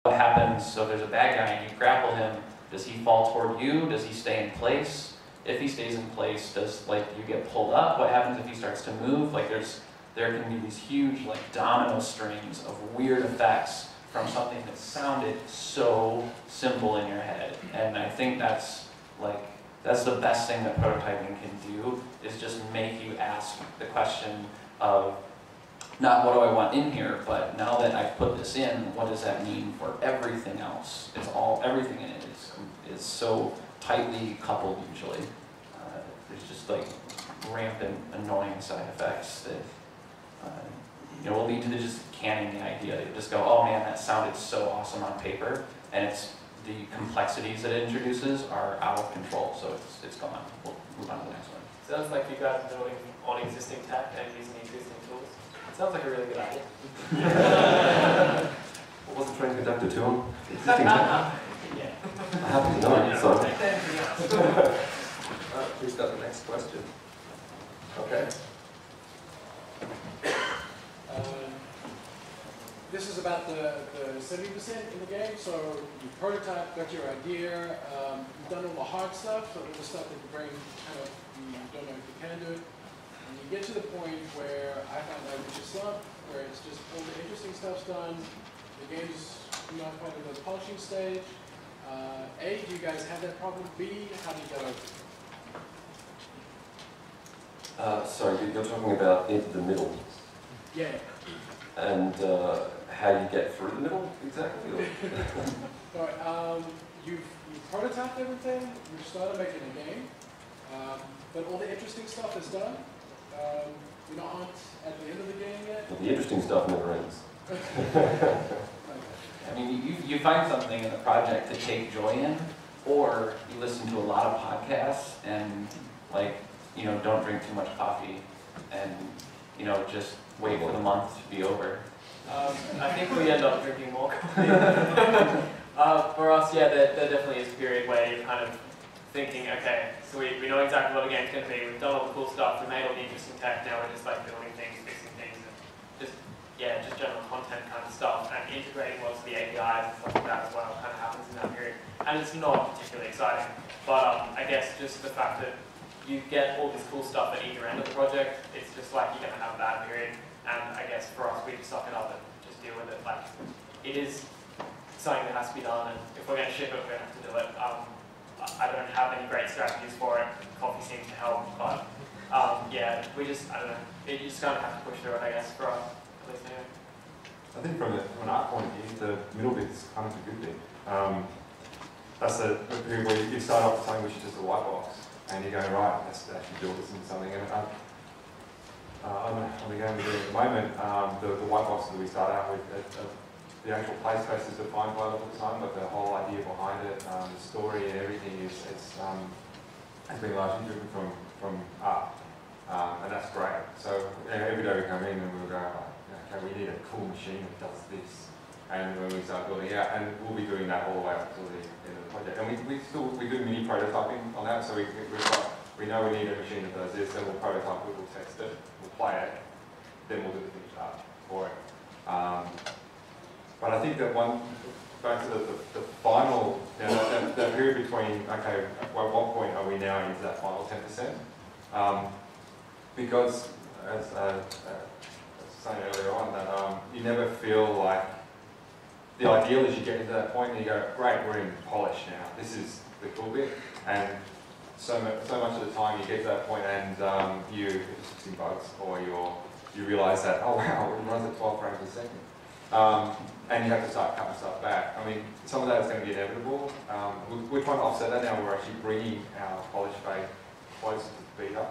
what happens, so there's a bad guy and you grapple him, does he fall toward you? Does he stay in place? If he stays in place, does you get pulled up? What happens if he starts to move? There can be these huge domino strings of weird effects from something that sounded so simple in your head. And I think that's the best thing that prototyping can do, is just make you ask the question of, not what do I want in here, but now that I've put this in, what does that mean for everything else? Everything in it is so tightly coupled usually. There's just rampant annoying side effects that will lead to just canning the idea. You just go, oh man, that sounded so awesome on paper, and it's the complexities that it introduces are out of control, so it's gone. We'll move on to the next one. Sounds like you guys are building on existing tech and using existing tools. Sounds like a really good idea. What was the train conductor to him? Existing tech? Yeah. I happen to know it, so. Who's got the next question? Okay. This is about the 70% in the game. So you prototype, got your idea, you've done all the hard stuff, so all the stuff that you bring kind of, you don't know if you can do it. And you get to the point where I found out which is slump, where it's just all the interesting stuff's done, the game's not quite in the polishing stage. A, do you guys have that problem? B, how do you get over it? Sorry, you're talking about into the middle. Yeah. And how you get through the middle, exactly? Alright, you've prototyped everything, you've started making a game, but all the interesting stuff is done. You aren't at the end of the game yet. Well, the interesting stuff never ends. I mean, you find something in the project to take joy in, or you listen to a lot of podcasts and don't drink too much coffee, and just wait for the month to be over. I think we end up drinking more coffee. For us, yeah, there definitely is a period where you're kind of thinking, okay, so we know exactly what the game's going to be, we've done all the cool stuff, we made all the interesting tech, now we're just building things, fixing things, and just general content kind of stuff, and integrating lots of the APIs and stuff like that as well kind of happens in that period. And it's not particularly exciting, but I guess just the fact that you get all this cool stuff at either end of the project, it's just you're going to have a bad period. And I guess for us, we just suck it up and just deal with it. It is something that has to be done, and if we're going to ship it, we're going to have to do it. I don't have any great strategies for it. Coffee seems to help, but yeah, I don't know. You just kind of have to push through it, I guess, for us, at least anyway. I think from an art point of view, the middle bit's kind of a good bit. That's the period where you start off with something which is just a white box, and you go, right, let's actually build this into something. And on the game we're doing at the moment, the white boxes that we start out with, the actual play space is defined by a lot of the time, but the whole idea behind it, the story and everything has been largely driven from art, and that's great. So every day we come in and we'll go, okay, we need a cool machine that does this, and when we start building out, and we'll be doing that all the way up to the end of the project. And we do mini prototyping on that, so we know we need a machine that does this, then we'll prototype it, we'll test it, we'll play it, then we'll do the finished art for it. But I think that back to the final, that period between, okay, at what point are we now into that final 10%? Because, as I was saying earlier on, that you never feel like, the ideal is you get into that point and you go, great, we're in polish now, this is the cool bit, and so much of the time you get to that point and you're fixing bugs, or you realise that, oh wow, it runs at 12 frames a second. And you have to start cutting stuff back. I mean, some of that is going to be inevitable. We're trying to offset that now. We're actually bringing our polish phase closer to the beta.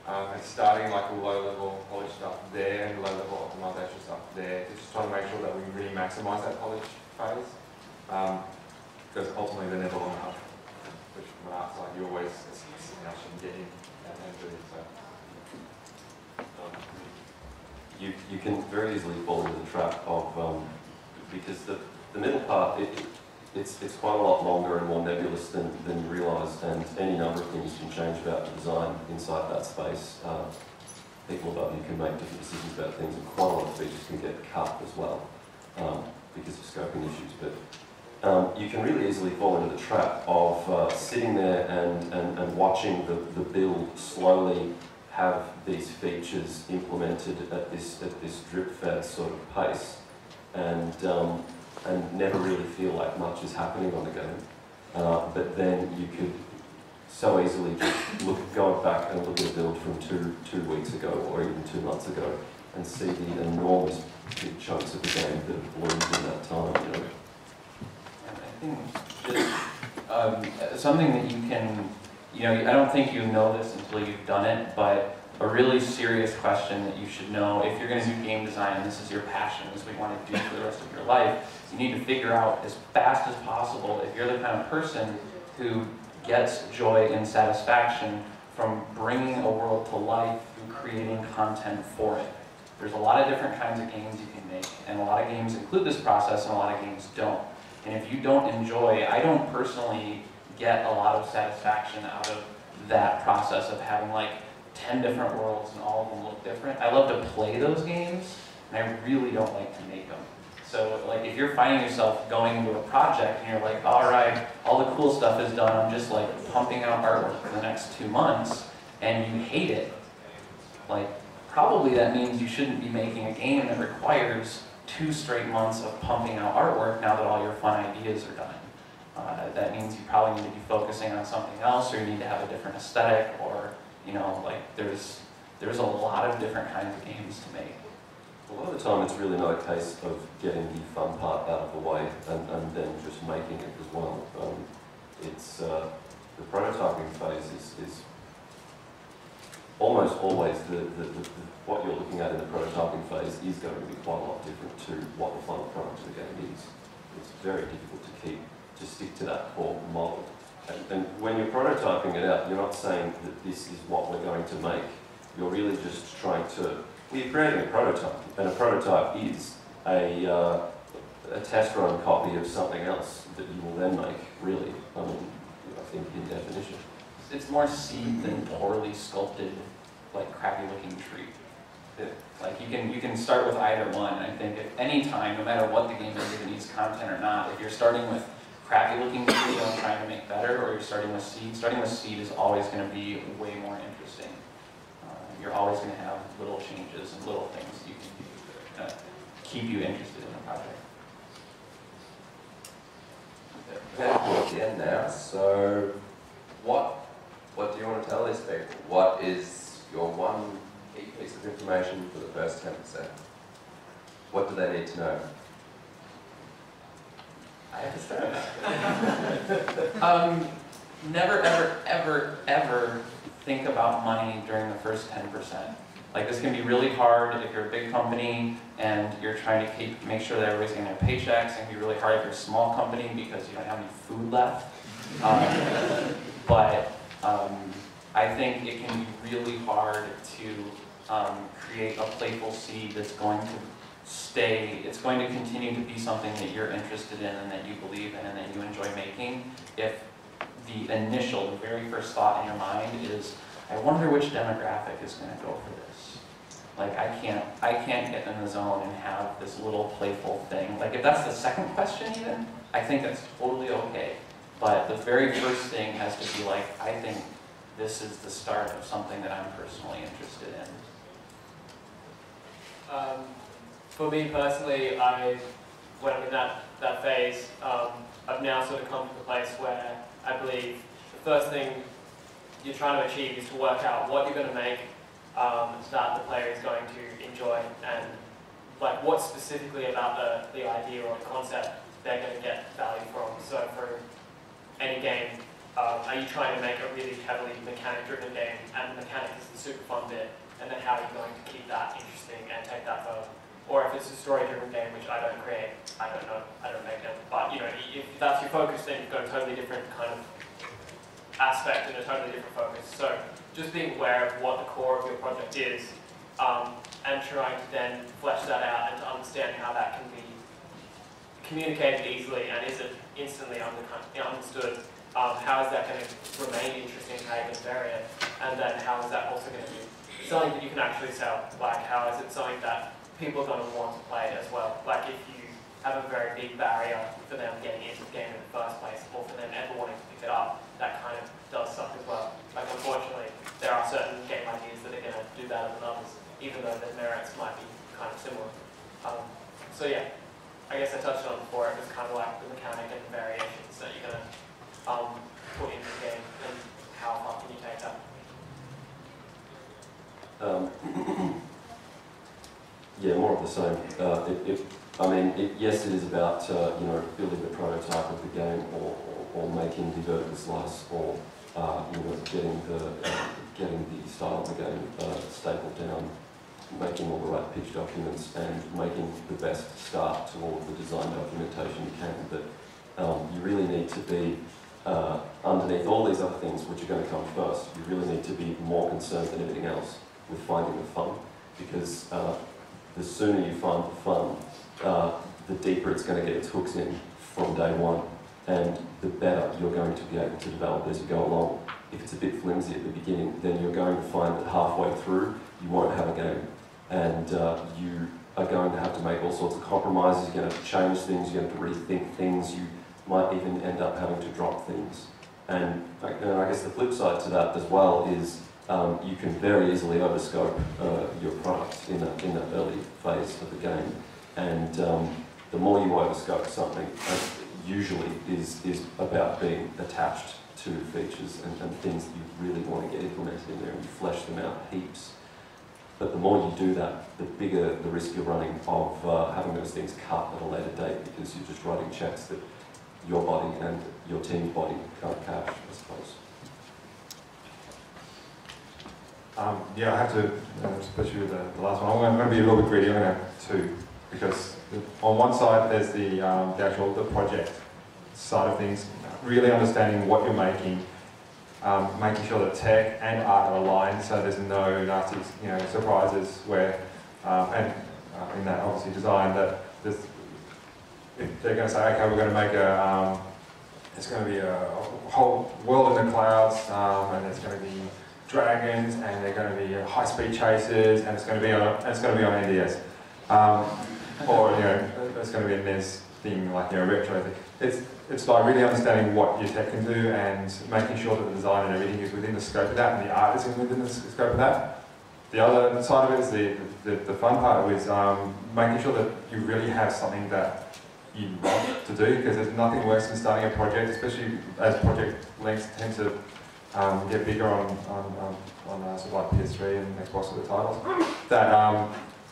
And starting like a low-level polish stuff there and low-level optimization stuff there. Just trying to make sure that we really maximise that polish phase. Because ultimately they're never long enough. Which from an art side, you always shouldn't get in and do it. So. You can very easily fall into the trap of, because the middle part, it's quite a lot longer and more nebulous than you realise, and any number of things can change about the design inside that space. People above you can make different decisions about things, and quite a lot of features can get cut as well. because of scoping issues, but you can really easily fall into the trap of sitting there and watching the build slowly have these features implemented at this drip-fed sort of pace, and never really feel like much is happening on the game. But then you could so easily just go back and look at a build from two weeks ago or even 2 months ago and see the enormous big chunks of the game that have bloomed in that time, you know. I think just something that you can, you know, I don't think you know this until you've done it, but a really serious question that you should know if you're going to do game design and this is your passion, this is what you want to do for the rest of your life, you need to figure out as fast as possible if you're the kind of person who gets joy and satisfaction from bringing a world to life through creating content for it. There's a lot of different kinds of games you can make, and a lot of games include this process and a lot of games don't. And if you don't enjoy, I don't personally get a lot of satisfaction out of that process of having like 10 different worlds and all of them look different. I love to play those games, and I really don't like to make them. So like if you're finding yourself going into a project and you're like, all right, all the cool stuff is done, I'm just like pumping out artwork for the next 2 months, and you hate it, like probably that means you shouldn't be making a game that requires 2 straight months of pumping out artwork now that all your fun ideas are done. That means you probably need to be focusing on something else, or you need to have a different aesthetic, or you know, like there's a lot of different kinds of games to make. A lot of the time it's really not a case of getting the fun part out of the way and then just making it as well. It's the prototyping phase is almost always what you're looking at in the prototyping phase is going to be quite a lot different to what the final product of the game is. It's very difficult to stick to that core model. And when you're prototyping it out, you're not saying that this is what we're going to make. You're really just trying to, well, you're creating a prototype, and a prototype is a test run copy of something else that you will then make, really, I think in definition. It's more seed than poorly sculpted, like crappy looking tree. Like you can start with either one. I think at any time, no matter what the game is, if it needs content or not, if you're starting with crappy looking tree and trying to make better, or you're starting with seed is always going to be way more interesting. You're always going to have little changes and little things you can do that keep you interested in the project. We're getting towards the end now, so what do you want to tell these people? What is your one key piece of information for the first 10%? What do they need to know? I have to start. Never, ever, ever, ever think about money during the first 10%. Like this can be really hard if you're a big company and you're trying to make sure that everybody's getting their paychecks. It can be really hard if you're a small company because you don't have any food left. But I think it can be really hard to create a playful seed that's going to stay, it's going to continue to be something that you're interested in and that you believe in and that you enjoy making if the very first thought in your mind is, I wonder which demographic is going to go for this. Like I can't get in the zone and have this little playful thing. Like if that's the second question even, I think that's totally okay. But the very first thing has to be like, I think this is the start of something that I'm personally interested in. For me personally, when I'm in that phase, I've now sort of come to the place where I believe the first thing you're trying to achieve is to work out what you're going to make that the player is going to enjoy, and like what specifically about the idea or the concept they're going to get value from. So for any game, are you trying to make a really heavily mechanic-driven game, and the mechanic is the super fun bit, and then how are you going to keep that interesting and take that further? Or if it's a story-driven game, which I don't create, I don't know, I don't make them. But you know, if that's your focus, then you've got a totally different kind of aspect and a totally different focus. So just being aware of what the core of your project is, and trying to then flesh that out and to understand how that can be communicated easily and is it instantly understood. How is that going to remain interesting? How are you going to vary it? And then how is that also going to be something that you can actually sell? Like how is it something that people are going to want to play as well? Like if you have a very big barrier for them getting into the game in the first place, or for them ever wanting to pick it up. That kind of does suck as well. Like, unfortunately, there are certain game ideas that are going to do better than others, even though their merits might be kind of similar. So yeah, I guess I touched on it before. It was kind of like the mechanic and the variations that you're going to put into the game, and how far can you take that? Yeah, more of the same. Yes, it is about building the prototype of the game, or making the vertical slice, or getting the style of the game stapled down, making all the right pitch documents, and making the best start to all of the design documentation you can. But you really need to be underneath all these other things, which are going to come first. You really need to be more concerned than anything else with finding the fun, because the sooner you find the fun, the deeper it's going to get its hooks in from day one, and the better you're going to be able to develop as you go along. If it's a bit flimsy at the beginning, then you're going to find that halfway through you won't have a game, and you are going to have to make all sorts of compromises. You're going to have to change things, you're going to have to rethink things, you might even end up having to drop things. And I guess the flip side to that as well is you can very easily overscope your product in the early phase of the game, and the more you overscope something, usually is about being attached to features and things that you really want to get implemented in there, and you flesh them out heaps. But the more you do that, the bigger the risk you're running of having those things cut at a later date, because you're just writing checks that your body and your team's body can't cash, I suppose. Yeah, I have to, especially with the last one, I'm going to be a little bit greedy. I'm going to have two, because on one side there's the actual project side of things, really understanding what you're making, making sure that tech and art are aligned, so there's no nasty surprises where, in that obviously design, that there's, if they're going to say, okay, we're going to make it's going to be a whole world in the clouds, and there's going to be dragons, and they're going to be high-speed chases, and it's going to be on NDS, or it's going to be a NES thing, like retro thing. It's like really understanding what your tech can do and making sure that the design and everything is within the scope of that, and the art is within the scope of that. The other side of it is the fun part of it is making sure that you really have something that you want to do, because there's nothing worse than starting a project, especially as project lengths tend to get bigger on sort of like PS3 and Xbox with the titles, that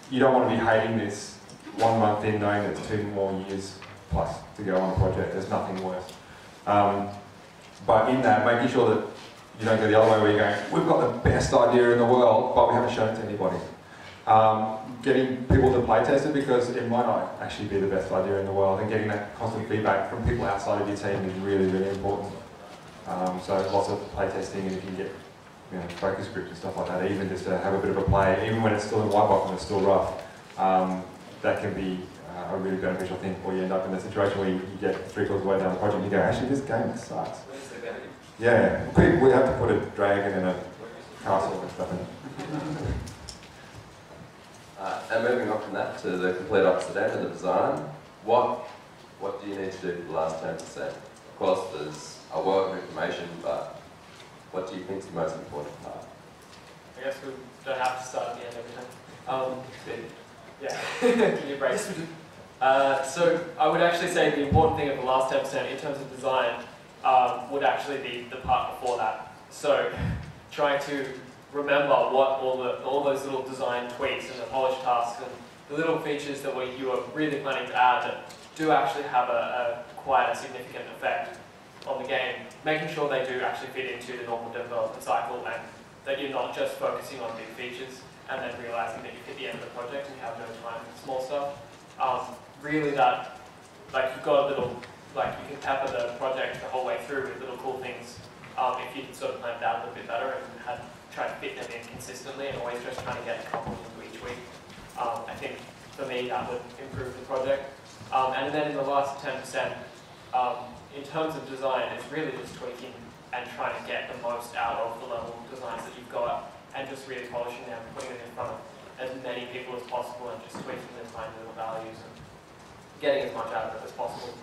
you don't want to be hating this 1 month in knowing that it's 2 more years plus to go on a project. There's nothing worse. But in that, making sure that you don't go the other way where you're going, we've got the best idea in the world, but we haven't shown it to anybody. Getting people to play test it, because it might not actually be the best idea in the world, and getting that constant feedback from people outside of your team is really, really important. So lots of play testing, and if you get focus groups and stuff like that, even just to have a bit of a play, even when it's still in white box and it's still rough, that can be a really beneficial thing before you end up in a situation where you get 3/4 of the way down the project and you go, actually this game sucks. Yeah, we have to put a dragon in a castle and stuff in it. And moving on from that to the complete opposite end of the design, what do you need to do for the last 10%? Of course, there's a wealth of information, but what do you think is the most important part? I guess we don't have to start at the end every time. Yeah, give me a break. So I would actually say the important thing of the last 10% in terms of design would actually be the part before that. So trying to remember what all those little design tweaks and the polish tasks and the little features that you are really planning to add that do actually have quite a significant effect on the game, making sure they do actually fit into the normal development cycle, and that you're not just focusing on big features and then realizing that you've hit the end of the project and you have no time for small stuff. Really that, like, you've got a little, like, you can pepper the project the whole way through with little cool things if you can sort of plan it out a little bit better and try to fit them in consistently, and always just trying to get a couple into each week. I think for me that would improve the project. And then in the last 10%, in terms of design, it's really just tweaking and trying to get the most out of the level of designs that you've got, and just really polishing them, putting them in front of as many people as possible, and just tweaking the tiny little values. And getting as much out of it as possible.